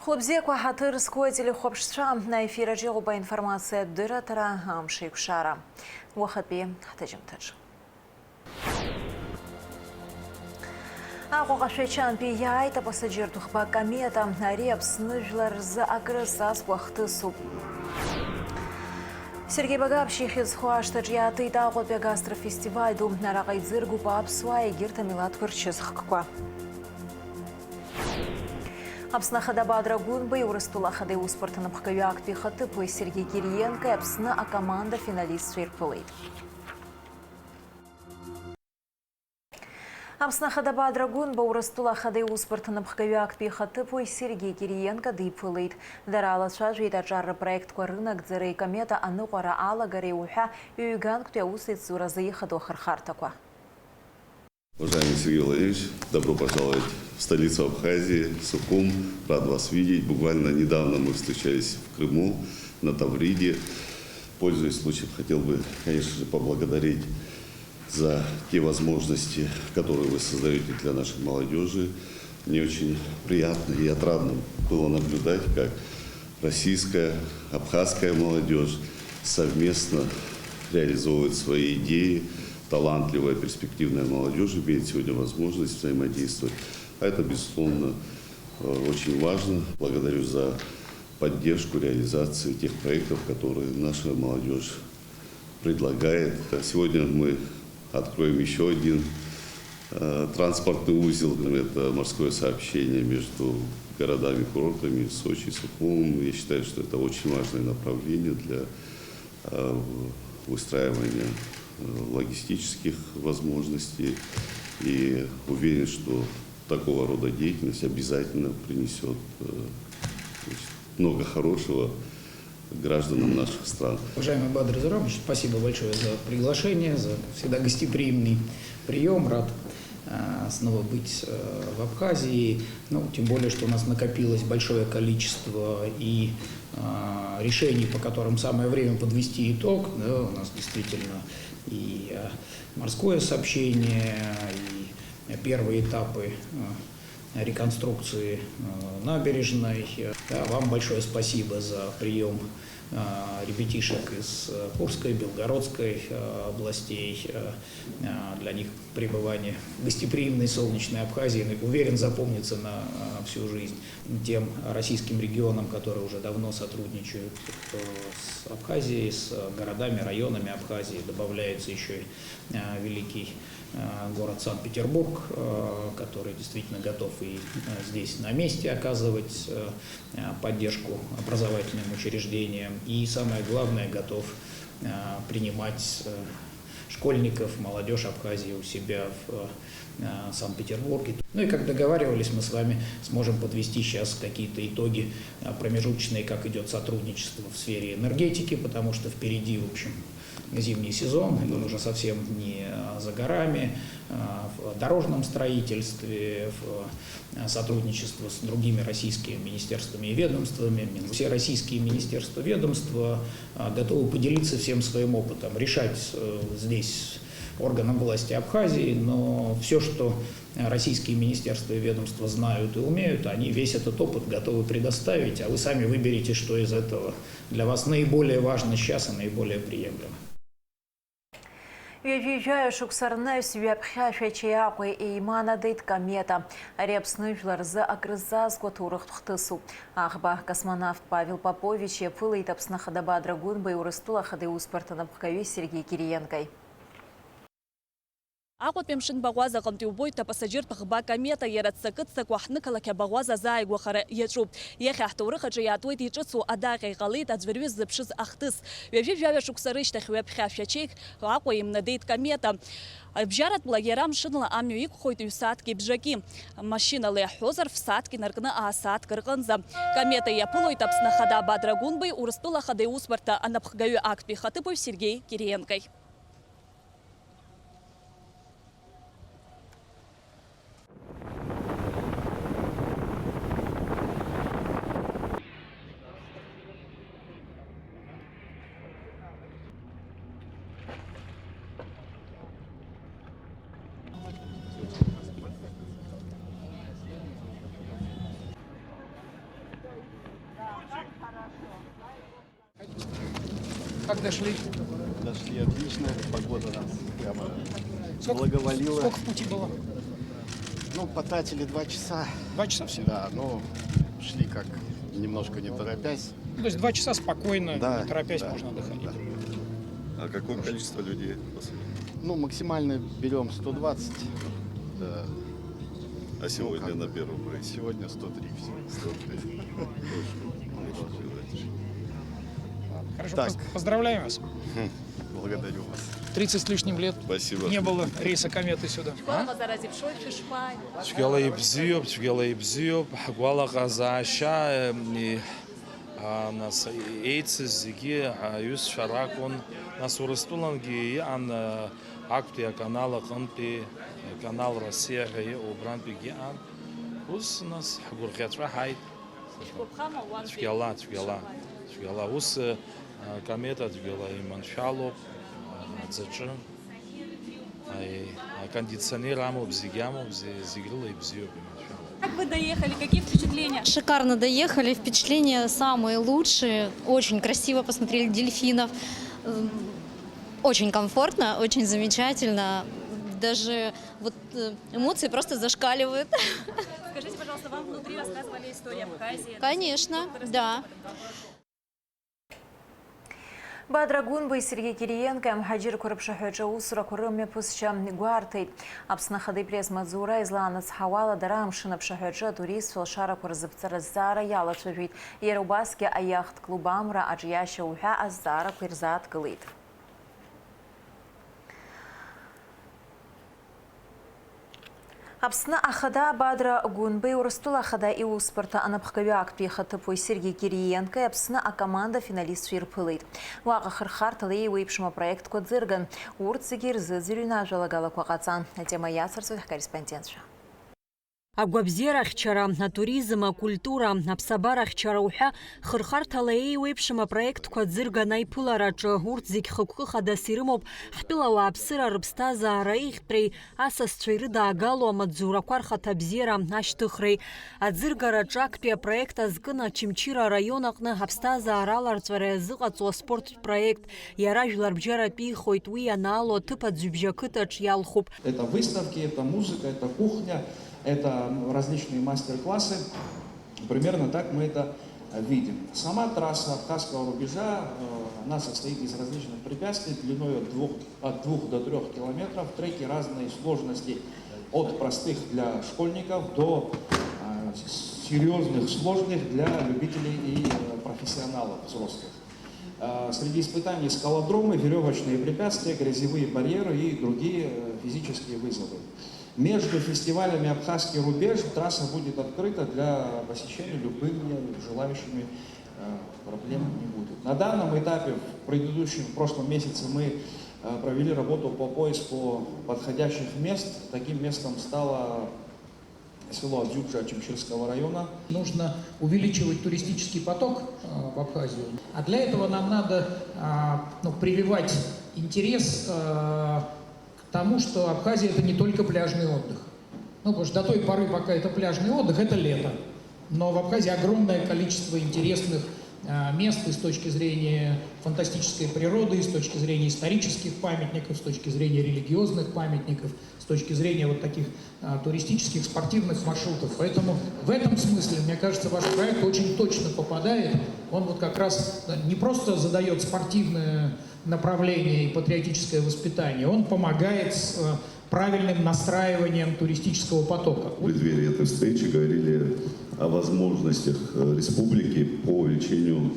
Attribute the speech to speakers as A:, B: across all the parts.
A: Хлопзе квахатырское телехопшша на эфире жылба информация дыратара амшик шара. Уахатби хатажимтаж. Ақоға швечан бияй та пассажир тухба камета репс ныжлар за агресас уақыты суп. Сергей Багапщих из Хуаштаджиаты и Тағотбе гастрофестиваль дум нарағай зыргу папсуа и гирта милат кырчыз хква. Апсна Хадаба Драгунбы и Урыстула Хадеу спортаны пхкавяк пихаты по Сергей Кириенко и Апсна а команда финалист Ширпулейт. Апсна Хадаба Драгунбы Урыстула Хадеу спортаны пхкавяк пихаты по Сергей Кириенко Дипулейт. Дарала шажи таджарра проект рынок дзерей комета ануқара ала гарей уха и юган кто усит сура заехаду хархартаква.
B: Уважаемый Сергей Владимирович, добро пожаловать в столицу Абхазии, Сухум. Рад вас видеть. Буквально недавно мы встречались в Крыму, на Тавриде. Пользуясь случаем, хотел бы, конечно же, поблагодарить за те возможности, которые вы создаете для нашей молодежи. Мне очень приятно и отрадно было наблюдать, как российская, абхазская молодежь совместно реализовывает свои идеи. Талантливая, перспективная молодежь имеет сегодня возможность взаимодействовать. А это, безусловно, очень важно. Благодарю за поддержку реализации тех проектов, которые наша молодежь предлагает. Сегодня мы откроем еще один транспортный узел. Это морское сообщение между городами-курортами Сочи и Сухумом. Я считаю, что это очень важное направление для выстраивания логистических возможностей, и уверен, что такого рода деятельность обязательно принесет много хорошего гражданам наших стран.
C: Уважаемый Бадр Зарамович, спасибо большое за приглашение, за всегда гостеприимный прием. Рад снова быть в Абхазии. Тем более, что у нас накопилось большое количество и решений, по которым самое время подвести итог. У нас действительно и морское сообщение, и первые этапы реконструкции набережной. Вам большое спасибо за прием ребятишек из Курской, Белгородской областей. Для них пребывание в гостеприимной солнечной Абхазии, уверен, запомнится на всю жизнь. Тем российским регионам, которые уже давно сотрудничают с Абхазией, с городами, районами Абхазии, добавляется еще и великий город Санкт-Петербург, который действительно готов и здесь на месте оказывать поддержку образовательным учреждениям. И самое главное, готов принимать школьников, молодежь Абхазии у себя в Санкт-Петербурге. И как договаривались, мы с вами сможем подвести сейчас какие-то итоги промежуточные, как идет сотрудничество в сфере энергетики, потому что впереди, в общем, зимний сезон, это уже совсем не за горами, в дорожном строительстве, в сотрудничество с другими российскими министерствами и ведомствами. Все российские министерства и ведомства готовы поделиться всем своим опытом, решать здесь органам власти Абхазии, но все, что российские министерства и ведомства знают и умеют, они весь этот опыт готовы предоставить, а вы сами выберете, что из этого для вас наиболее важно сейчас и наиболее приемлемо.
A: Въезжаю шуксарнай свяпхя швечеякой и имана дейт комета. Репснужлар за агрызаз готурых тхтысу. Ахба космонавт Павел Попович и пылает Апсна Хадаба Драгунбы и Урыстула Хадеу спортана пхкаве Сергей Кириенкой.
D: Ақот пемшин бағуаза қымтеу та пассажир тағыба комета ератсакытса куахныкала ке бағуаза заигу қары ечу. Ехе ахтауры қаджи ятует ечетсу адағай қалыйт адзвервіз зіпшіз ақтыз. Вевжев жаве шуксарыш тахве пхяфчачек ақо им надейт комета. Бжарат была ерам шинла амюик хойт юсатки бжаки. Машина ле хозар в сатки наркна асат кыргынза. Комета япылойт Апсна Хадаба Драгунбы Урыстула Хадеу спорта анапхгаю акпи Хатыпов Сергей Кириенкой.
E: Как дошли?
F: Дошли отлично, погода нас прямо
E: Сколько,
F: благоволила.
E: сколько в пути было?
F: Ну, потратили 2 часа.
E: 2 часа всего?
F: Да, но шли как немножко не торопясь.
E: То есть 2 часа спокойно,
F: Да,
E: не торопясь,
F: да,
E: можно доходить.
F: да.
B: А какое количество людей?
F: Ну, максимально берем 120. Да.
B: А сегодня
F: как?
B: на первом рейсе?
F: Сегодня 103 всего. 103.
E: Хорошо,
F: Так.
E: поздравляем вас.
F: Благодарю вас.
E: 30 с лишним лет
B: Спасибо.
E: не было рейса кометы сюда.
G: Цвгела ибзиоп, гвалаказаша, нас эйцез зиги, юс шаракон, нас урыстуланги, ан актия канала канти, канал Россия, обран беги ан, ус нас гурхетра хайт. Цвгела, ус комета цвгела иманшалоп, зачем? Кондиционер зигрила и бзио.
D: Как вы доехали? Какие впечатления?
H: Шикарно доехали, впечатления самые лучшие. Очень красиво посмотрели дельфинов. Очень комфортно, очень замечательно. Даже вот эмоции просто зашкаливают.
D: Скажите, пожалуйста, вам внутри рассказывали историю Абхазии?
H: Конечно, да.
A: Бадрагун бай Сергей Кириенко, Мхаджир Курабшахаджа Усура Курыме Пусча Гуартей, Апснахады Прес Мадзура, Изланац Хавала, Дарам Шинапшахаджа, турист Филшара Курзапцара Зара, Яла Чужит, Ерубаски, Аяхт Клубамра, Аджияща Уха, Азара Кирзат Галит. Апсна ахада Бадра Гунбей урыстула ахада и успорта анапхкавяк пихатыпой Сергей Кириенко, апсна а команда финалист фирпылыт. Вага хырхартылы уйпшма проект кодзырган. Урцигир зызирюна жалагала квакацан. Тема ясарцевых корреспондентша.
I: Агвабзерахчара, туризм, культура, апсабарахчара уха, хырхартала уйпшма проект кодзыргана ипыларач, урцзик хыкхыхада сирымоп, хпилауа апсыра рыбстаза раихтрей, асасцвейрыда агало мадзура квархата бзера, аштыхрей, адзыргарач акпия проекта згына Чимчира районакны апстаза араларцваре зыгацуа спорт проект, яражлар бжара пихойт уи анало тыпа дзюбжакытач ялхуп.
J: Это выставки, это музыка, это кухня. Это различные мастер-классы. Примерно так мы это видим. Сама трасса Абхазского рубежа, она состоит из различных препятствий длиной от 2 до 3 километров. Треки разной сложности, от простых для школьников до серьезных, сложных для любителей и профессионалов взрослых. Среди испытаний скалодромы, веревочные препятствия, грязевые барьеры и другие физические вызовы. Между фестивалями «Абхазский рубеж» трасса будет открыта для посещения любыми желающими, проблем не будет. На данном этапе, в прошлом месяце, мы провели работу по поиску подходящих мест. Таким местом стало село Адзюбжа Чимчирского района.
C: Нужно увеличивать туристический поток в Абхазию. А для этого нам надо прививать интерес к тому, что Абхазия — это не только пляжный отдых. Потому что до той поры, пока это пляжный отдых, это лето. Но в Абхазии огромное количество интересных мест и с точки зрения фантастической природы, и с точки зрения исторических памятников, с точки зрения религиозных памятников, с точки зрения вот таких туристических, спортивных маршрутов. Поэтому в этом смысле, мне кажется, ваш проект очень точно попадает. Он вот как раз не просто задает спортивное направление и патриотическое воспитание, он помогает с правильным настраиванием туристического потока.
B: В преддверии этой встречи говорили о возможностях республики по увеличению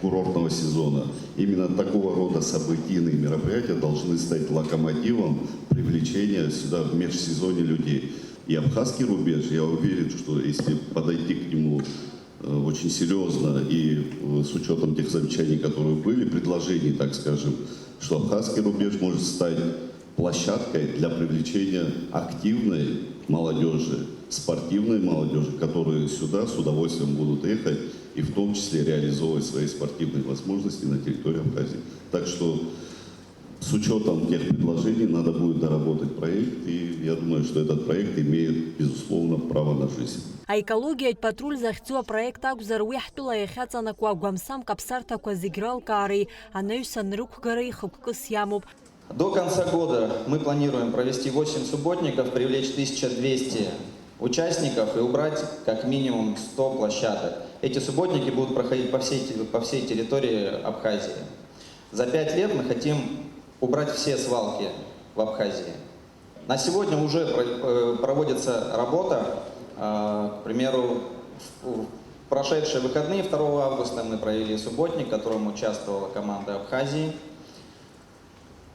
B: курортного сезона. Именно такого рода событийные мероприятия должны стать локомотивом привлечения сюда в межсезонье людей. И Абхазский рубеж, я уверен, что если подойти к нему очень серьезно и с учетом тех замечаний, которые были, предложений, так скажем, что Абхазский рубеж может стать площадкой для привлечения активной молодежи, спортивной молодежи, которые сюда с удовольствием будут ехать и в том числе реализовывать свои спортивные возможности на территории Абхазии. Так что С учетом тех предложений надо будет доработать проект, и я думаю, что этот проект имеет, безусловно, право на жизнь.
I: Аекологиатә патруль захьӡу апроект акәзар уи ҳтәыла иахьаҵанакуа агәамсамк аԥсарҭақәа зегь ралкаареи анаҩс анрықәгареи хықәкыс иамоуп.
K: До конца года мы планируем провести 8 субботников, привлечь 1200 участников и убрать как минимум 100 площадок. Эти субботники будут проходить по всей территории Абхазии. За 5 лет мы хотим убрать все свалки в Абхазии. На сегодня уже проводится работа. К примеру, в прошедшие выходные 2 августа мы провели субботник, в котором участвовала команда Абхазии,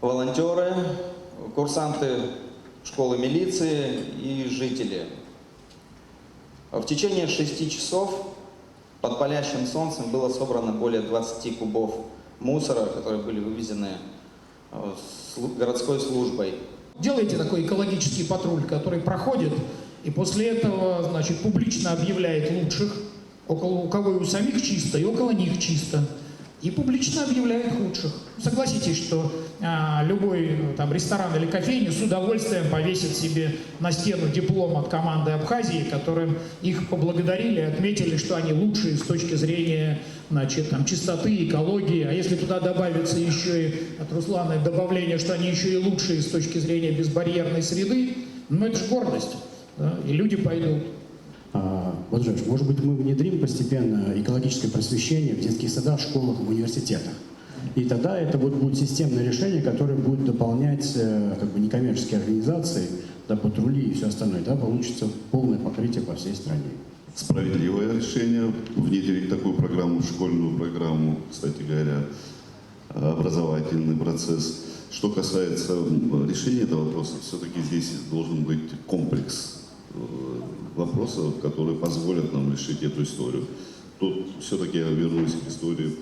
K: волонтеры, курсанты школы милиции и жители. В течение 6 часов под палящим солнцем было собрано более 20 кубов мусора, которые были вывезены городской службой.
E: Делайте такой экологический патруль, который проходит, и после этого, значит, публично объявляет лучших, у кого и у самих чисто, и около них чисто. И публично объявляет худших. Согласитесь, что любой там ресторан или кофейня с удовольствием повесит себе на стену диплом от команды Абхазии, которым их поблагодарили, отметили, что они лучшие с точки зрения, значит, там, чистоты, экологии. А если туда добавится еще и от Руслана добавление, что они еще и лучшие с точки зрения безбарьерной среды, ну это же гордость. Да? И люди пойдут.
L: Владимир, может быть, мы внедрим постепенно экологическое просвещение в детских садах, школах, в университетах. И тогда это будет системное решение, которое будет дополнять как бы некоммерческие организации, да, патрули и все остальное. Да, получится полное покрытие по всей стране.
B: Справедливое решение внедрить такую программу, школьную программу, кстати говоря, образовательный процесс. Что касается решения этого вопроса, все-таки здесь должен быть комплекс вопросов, которые позволят нам решить эту историю. Тут все-таки я вернусь к истории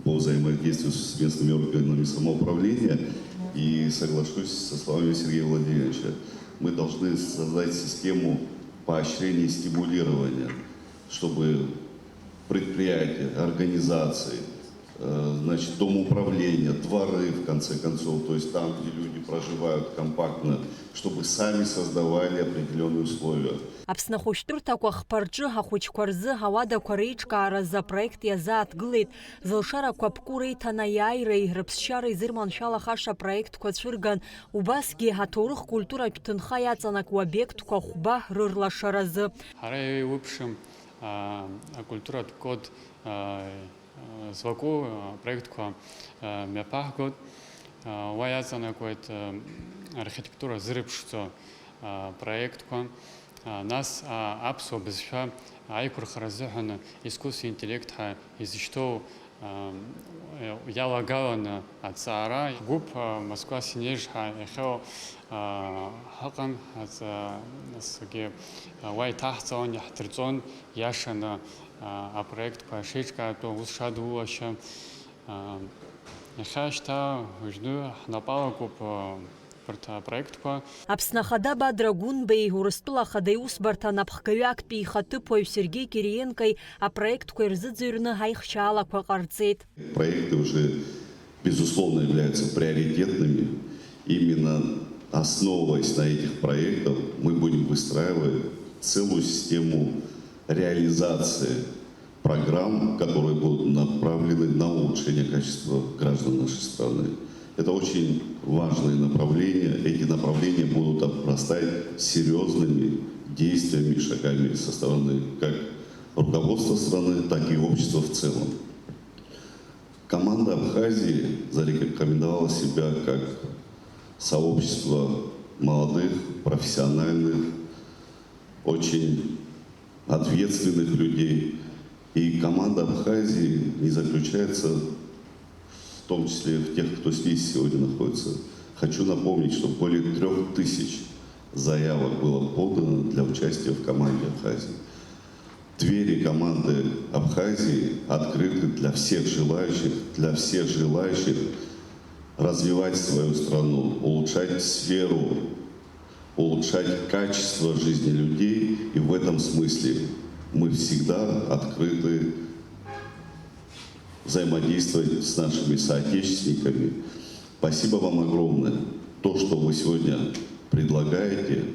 B: по взаимодействию с местными органами самоуправления и соглашусь со словами Сергея Владимировича. Мы должны создать систему поощрения и стимулирования, чтобы предприятия, организации, значит, домоуправления, дворы, в конце концов, то есть там, где люди проживают компактно, чтобы сами создавали определенные условия.
I: Аԥснахәышәтәырҭақәа хԥарҿы ҳахәыҷқәа рзы ҳауадақәа реиҿкааразы апроект иазааҭгылеит. Зылшарақәа бкәу реиҭанеиааиреи рыԥсшьара изырманшәалахаша апроектқәа цәырган, убасгьы аҭоурых культуратә ҭынха иаҵанакуа обиектқәа хәба рырлашаразы.
M: Ҳара еиуеиԥшым акультуратә код злаку проектқәа мҩаԥаҳгоит, уа иаҵанакуеит архитектура зырԥшӡо проектқәа. Нас аԥсуа бызшәа аиқәырхара азыҳәан искусствен интеллект ҳәа изышьҭоу иалагаланы аҵаара гәыԥ Москва Синеж ҳәа иахьоу ҳаҟан, насгьы уа иҭаҳҵалан, иаҳдырҵон иашаны апроектқәа шеиҿкаатәу ус шадуулашьа. Иахьа шьҭа уажәны ҳнапалакуп проектқәа.
I: Аԥсны ахада Бадра Гәынбеи, Урыстәыла ахада аиусбарҭа анапхгаҩы актәи ихаҭыԥуаҩ Сергеи Кириенкои апроектқәа ирзыӡырҩны аихшьаалақәа ҟарҵеит.
B: Проекты уже, безусловно, являются приоритетными. Именно основываясь на этих проектах, мы будем выстраивать целую систему реализации программ, которые будут направлены на улучшение качества граждан нашей страны. Это очень важные направления. Эти направления будут обрастать серьезными действиями и шагами со стороны как руководства страны, так и общества в целом. Команда Абхазии зарекомендовала себя как сообщество молодых, профессиональных, очень ответственных людей. И команда Абхазии не заключается в том числе в тех, кто здесь сегодня находится. Хочу напомнить, что более 3000 заявок было подано для участия в команде Абхазии. Двери команды Абхазии открыты для всех желающих развивать свою страну, улучшать сферу, улучшать качество жизни людей. И в этом смысле мы всегда открыты взаимодействовать с нашими соотечественниками Спасибо вам огромное. То, что вы сегодня предлагаете,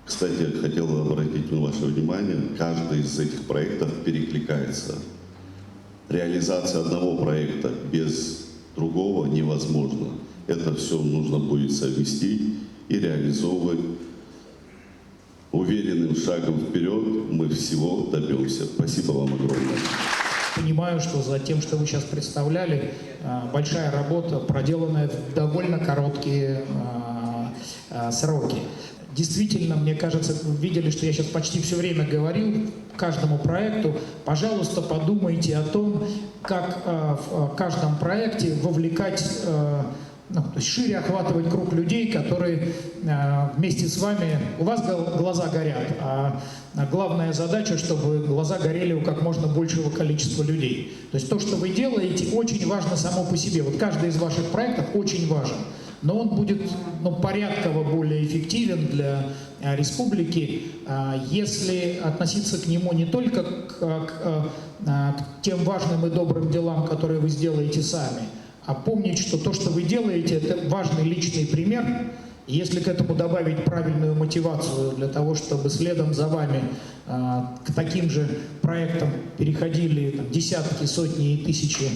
B: кстати, хотел бы обратить ваше внимание, каждый из этих проектов перекликается. Реализация одного проекта без другого невозможно. Это все нужно будет совместить и реализовывать. Уверенным шагом вперед мы всего добьемся. Спасибо вам огромное.
E: Понимаю, что за тем, что вы сейчас представляли, большая работа, проделанная в довольно короткие сроки. Действительно, мне кажется, вы видели, что я сейчас почти все время говорил каждому проекту. Пожалуйста, подумайте о том, как в каждом проекте вовлекать, то есть шире охватывать круг людей, которые вместе с вами, у вас глаза горят, а главная задача, чтобы глаза горели у как можно большего количества людей. То есть то, что вы делаете, очень важно само по себе. Вот каждый из ваших проектов очень важен. Но он будет порядково более эффективен для республики, если относиться к нему не только к тем важным и добрым делам, которые вы сделаете сами, а помнить, что то, что вы делаете, это важный личный пример. И если к этому добавить правильную мотивацию для того, чтобы следом за вами к таким же проектам переходили десятки, сотни и тысячи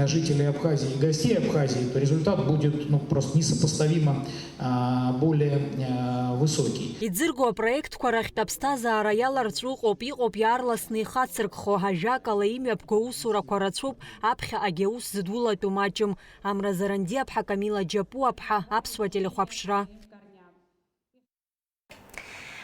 E: жителей Абхазии и гостей Абхазии, то результат будет просто несопоставимо более высокий.
I: Идзырго проект кварахт абстаза араяла рцук опи ярласны хацырк хохажак алаими абкоусура кварацуп абха агеус зидула тумачым амразаранди абха Камила Джапу абха абсва телехуапшра.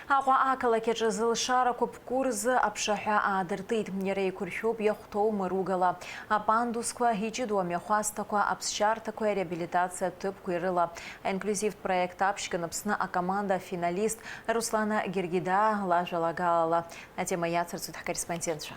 A: Аҟәа ақалақь зылшара қәыԥқәырзы аԥшаҳәа аадыртит. Иара еиқәыршәоуп иахәҭоу мыругала. Апандусқәа, иҷыдоу амҩахәасҭақәа, аԥсшьарҭақәа, реабилитациа ҭыԥқәа ирыла. Аинклюзивтә проект аԥшьган Аԥсны акоманда финалист Руслана Гергида лажәалагалала. Атема иацырҵоит ҳкорреспондентцәа.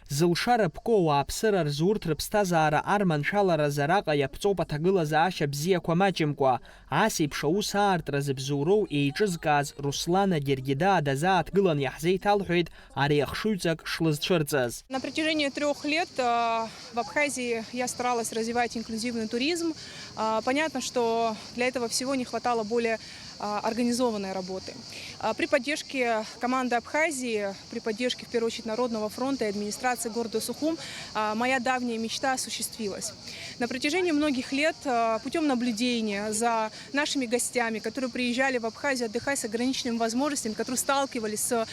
N: Зылшара ԥкоуа аԥсыра рзурҭ рыԥсҭазаара арманшәаларазы араҟа иаԥҵоуп аҭагылазаашьа бзиақәа маҷымкәа. Ас еиԥш аус аартразы бзоуроу еиҿызкааз Руслана Гергида дазааҭгылан иаҳзеиҭалҳәеит ари ахшыҩҵак шлызцәырҵыз.
O: На протяжении 3 лет в Абхазии я старалась развивать инклюзивный туризм. Понятно, что для этого всего не хватало более организованной работы. При поддержке команды Абхазии, при поддержке, в первую очередь, Народного фронта и администрации города Сухум, моя давняя мечта осуществилась. На протяжении многих лет путем наблюдения за нашими гостями, которые приезжали в Абхазию отдыхать с ограниченными возможностями, которые сталкивались с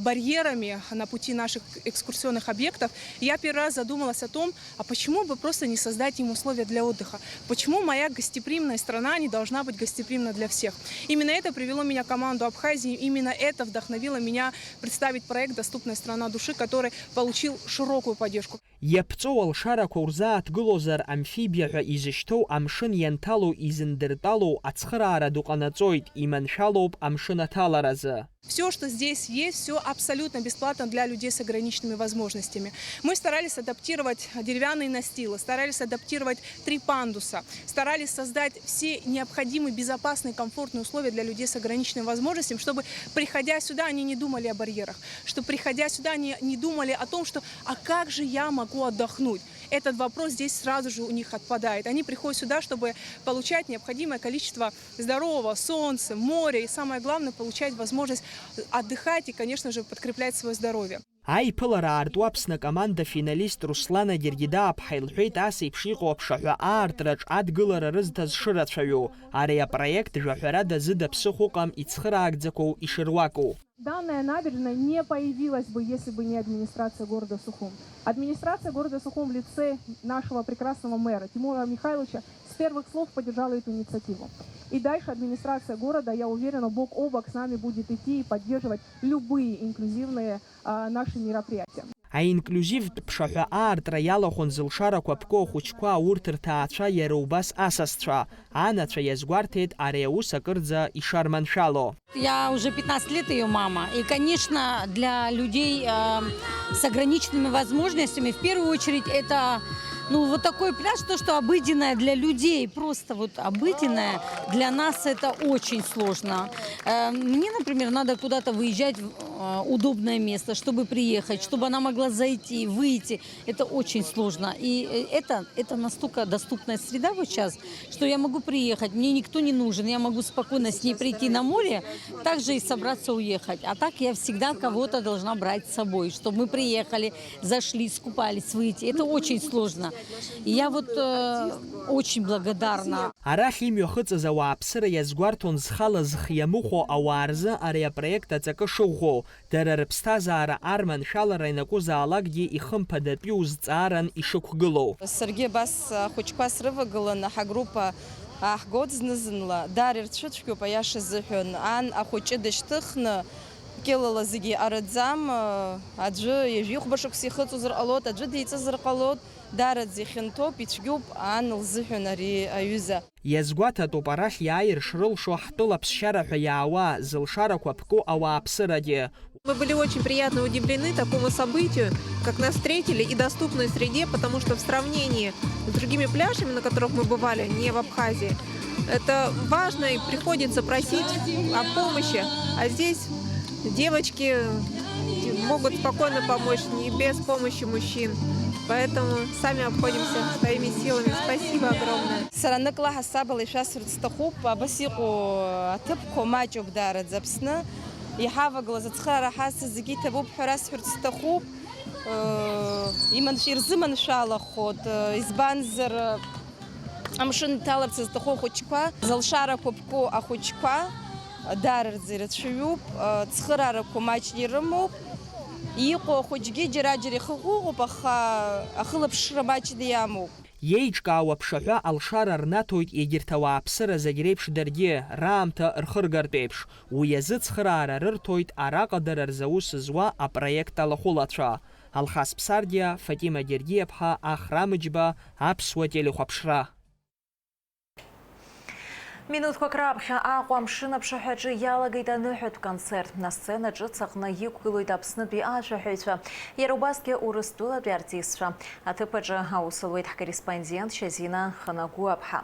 O: барьерами на пути наших экскурсионных объектов, я первый раз задумалась о том, а почему бы просто не создать им условия для отдыха? Почему моя гостеприимная страна не должна быть гостеприимна для всех? Именно это привело меня к команду Абхазии, именно это вдохновило меня представить проект «Доступная страна души», который получил широкую поддержку.
N: Иаԥҵоу алшарақәа урзааҭгылозар амфибиа ҳәа изышьҭоу амшын ианҭало изындыртәало ацхыраара ду ҟанаҵоит, иманшәалоуп амшын аҭаларазы.
O: Все, что здесь есть, все абсолютно бесплатно для людей с ограниченными возможностями. Мы старались адаптировать деревянные настилы, старались адаптировать 3 пандуса, старались создать все необходимые, безопасные, комфортные условия для людей с ограниченными возможностями, чтобы, приходя сюда, они не думали о барьерах, чтобы, приходя сюда, они не думали о том, что «а как же я могу отдохнуть?» Этот вопрос здесь сразу же у них отпадает. Они приходят сюда, чтобы получать необходимое количество здорового солнца, моря и, самое главное, получать возможность отдыхать и, конечно же, подкреплять свое здоровье.
N: Аиԥылара аарту Аԥсны команда финалист Руслана Гергида аԥҳа илҳәеит ас еиԥш иҟоу аԥшаҳәа аартраҿ адгылара рызҭаз шырацәаҩу. Ари апроект жәаҳәарада зыда ԥсыхәа ыҟам ицхыраагӡақәоу ишыруаку.
O: Данная набережная не появилась бы, если бы не администрация города Сухум. Администрация города Сухум в лице нашего прекрасного мэра Тимура Михайловича с первых слов поддержала эту инициативу. И дальше администрация города, я уверена, бок о бок с нами будет идти и поддерживать любые инклюзивные наши мероприятия.
N: Аинклюзивтә ԥшаҳәа аартра иалахәын зылшарақәа ԥкоу ахәыҷқәа урҭ рҭаацәа иара убас асасцәа. Анацәа иазгәарҭеит ари аус акырӡа ишарманшәало.
H: Я уже 15 лет ее мама. И, конечно, для людей с ограниченными возможностями, в первую очередь, это вот такой пляж, то, что обыденное для людей, просто вот обыденное, для нас это очень сложно. Мне, например, надо куда-то выезжать удобное место, чтобы приехать, чтобы она могла зайти, выйти. Это очень сложно. И это настолько доступная среда вот сейчас, что я могу приехать, мне никто не нужен, я могу спокойно с ней прийти на море, также и собраться уехать. А так я всегда кого-то должна брать с собой, чтобы мы приехали, зашли, скупались, выйти. Это очень сложно. И я вот очень благодарна.
N: Арахь имҩахыҵыз ауааԥсыра иазгәарҭон зхала зхиамыхәо ауаа рзы ари апроект аҵакы шыӷәӷәоу, дара рыԥсҭазаара арманшәалара ианакәызаалакгьы ихымԥадатәиу зҵааран ишықәгылоу.
P: Саргьы абас ахәыҷқәа срывагыланы ҳагруппа ааҳгоит зны-зынла, дара ирцәыцәгьоуп аиаша азыҳәан. Ан ахәыҷы дышьҭыхны кьылала зегьы араӡам, аӡәы ҩажәихәба шықәса ихыҵуазар ҟалоит, аӡәы деиҵазар ҟалоит. Дараӡа ихьанҭоуп, ицәгьоуп ан лзыҳәан ари аҩыза.
N: Иазгәаҭатәуп арахь иааир шрылшо ҳтәыла ԥсшьара ҳәа иаауа, зылшарақәа ԥку ауааԥсырагьы.
O: Мы были очень приятно удивлены такому событию, как нас встретили, и доступной среде, потому что в сравнении с другими пляжами, на которых мы бывали, не в Абхазии, это важно и приходится просить о помощи, а здесь девочки могут спокойно помочь, не без помощи мужчин. Поэтому сами обходимся своими силами. Спасибо огромное.
P: Сараныкла ҳасабала ишәасҳәарц сҭахуп, абас иҟоу аҭыԥқәа маҷуп даараӡа Аԥсны. Иҳавагылаз ацхыраара ҳазҭаз зегьы иҭабуп ҳәа расҳәарц сҭахуп. Ирзыманшәалахот, избанзар амшын иҭаларц зҭаху ахәыҷқәа, зылшарақәа ԥку ахәыҷқәа даараӡа ирацәаҩуп, цхыраарақәа маҷны ирымоуп. Иҟоу ахәыҷгьы џьара-џьара ихыҟәыҟоуп, аха ахылаԥшра маҷны иамоуп.
N: Иеиҿкаауа аԥшаҳәа алшара рнаҭоит егьырҭ ауааԥсыра зегь реиԥш даргьы, раамҭа рхыргартә еиԥш. Уи азы цхыраара рырҭоит араҟа дара рзы аус зуа апроект алахәылацәа. Алхас Ԥсардиа, Фатима Гергиаԥҳа, Ахрамыџьба, Аԥсуа телехәаԥшра.
A: Минуҭқәак раԥхьа Аҟәа амшын аԥшаҳәаҿы иалагеит аныҳәатә концерт. Насценаҿы ҵаҟны иқәгылоит Аԥснытәи ашәаҳәаҩцәа, иара убасгьы Урыстәылатәи артистцәа. Аҭыԥаҿы аус луеит ҳкорреспондент Шьазина Ханагәыаԥҳа.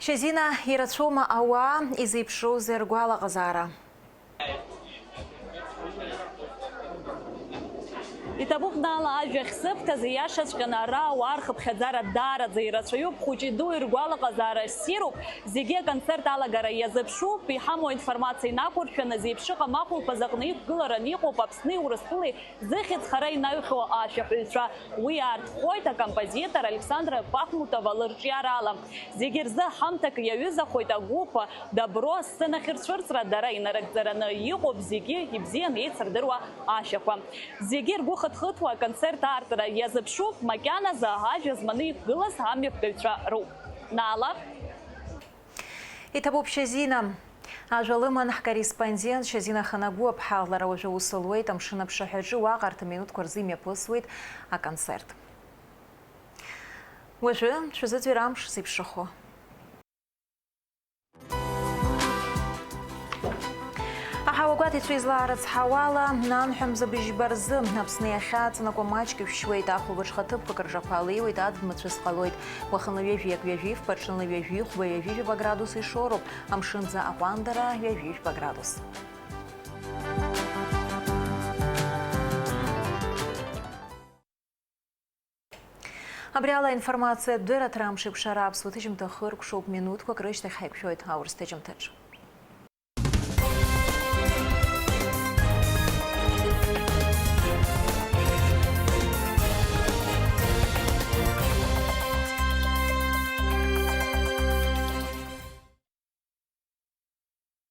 A: Шьазина, ирацәоума ауаа изеиԥшроузеи ргәалаҟазаара?
D: Иҭабуҟнала ажәахь сыԥҭаз иашаҵәҟьаны ара ауаа рхыԥхьаӡара даараӡа ирацәаҩуп, хәыҷи дуи ргәалаҟазаара ссируп, зегьы аконцерт алагара иазыԥшуп, иҳамоу информациа инақәыршәаны зеиԥшыҟам ахәылԥаз аҟны иқәгыларан иҟоуп Аԥсни Урыстәылеи зыхьӡ хара инаҩхьоу ашәаҳәаҩцәа. Уи аартхоит акомпозитор Александра Пахмутова лырҿиарала. Зегьы рзы ҳамҭак иаҩызахоит агәыԥ Дабро сценахь рцәырҵра дара инарыгӡараны иҟоуп зегьы ибзиан еицырдыруа ашьақәа. Зегьы ргәы хыҭхыҭуа аконцерт аартра иазыԥшуп, макьаназы ажәа зманы иқәгылаз амҩаԥгаҩцәа роуп. Наала.
A: Иҭабуп Шьазина. Ажәа лыман ҳкорреспондент Шьазина Ханагәыаԥҳа, лара уажәы ус луеит амшын аԥшаҳәаҿы уаҟа арҭ аминуҭқәа рзы имҩаԥысуеит аконцерт. Уажәы дшәазыӡырҩыр амш зеиԥшрахо. Аҳауагәаҭаҩцәа излаарыцҳауала нанҳәамза быжьба рзы Аԥсны иахьааҵанакуа маҷк ишәшьуеит, ахәылбыҽха ҭыԥқәак ржақәа алеиуеит, адмыцәыс ҟалоит. Уахынла ҩажәиак-ҩажәи, ԥаҽынла ҩажәихәба ҩажәижәаба градус ишоуроуп, амшынӡа аҟәандара ҩажәижәба градус. Абри ала информациа дыратра амш еиқәшара аԥсуа ҭыжьымҭа хыркәшоуп, минуҭқәак рышьҭахь ҳаиқәшәоит аурыс ҭыжьымҭаҿ.